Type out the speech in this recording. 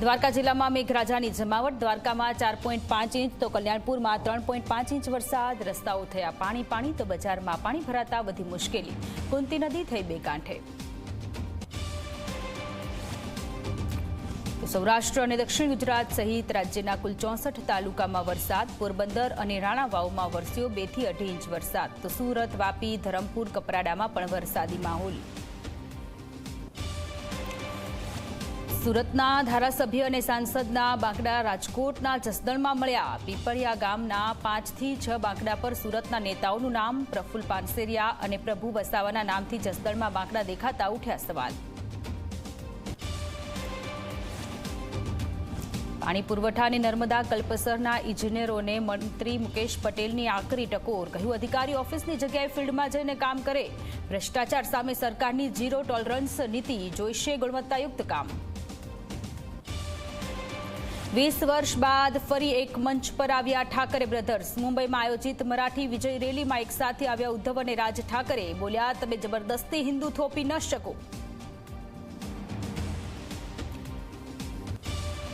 દ્વારકા જિલ્લામાં મેઘરાજાની જમાવટ. દ્વારકામાં 4.5 ઇંચ તો કલ્યાણપુરમાં 3.5 ઇંચ વરસાદ. રસ્તાઓ થયા પાણી તો બજારમાં પાણી ભરાતા વધી મુશ્કેલી. કુંતી નદી થઈ બે કાંઠે. સૌરાષ્ટ્ર અને દક્ષિણ ગુજરાત સહિત રાજ્યના કુલ 64 તાલુકામાં વરસાદ. પોરબંદર અને રાણાવાવમાં વરસ્યો 2 થી 2.5 ઇંચ વરસાદ. તો સુરત, વાપી, ધરમપુર, કપરાડામાં પણ વરસાદી માહોલ. સુરતના ધારાસભ્ય અને સાંસદના બાંકડા રાજકોટના જસદણમાં મળ્યા. પીપળિયા ગામના 5 થી 6 બાંકડા પર સુરતના નેતાઓનું નામ. પ્રફુલ પાનસેરિયા અને પ્રભુ વસાવાના નામથી જસદણમાં બાંકડા દેખાતા ઉઠ્યા સવાલ. પાણી પુરવઠા અને નર્મદા કલ્પસરના ઇજનેરોને મંત્રી મુકેશ પટેલની આકરી ટકોર. કહ્યું, અધિકારી ઓફિસની જગ્યાએ ફિલ્ડમાં જઈને કામ કરે. ભ્રષ્ટાચાર સામે સરકારની ઝીરો ટોલરન્સ નીતિ. જોઈશે ગુણવત્તાયુક્ત કામ. 20 વર્ષ બાદ ફરી એક મંચ પર આવ્યા ઠાકરે બ્રધર્સ. મુંબઈમાં આયોજિત મરાઠી વિજય રેલીમાં એક સાથે આવ્યા ઉદ્ધવ અને રાજ ઠાકરે. બોલ્યા, તમે જબરદસ્તી હિન્દુ થોપી ન શકો.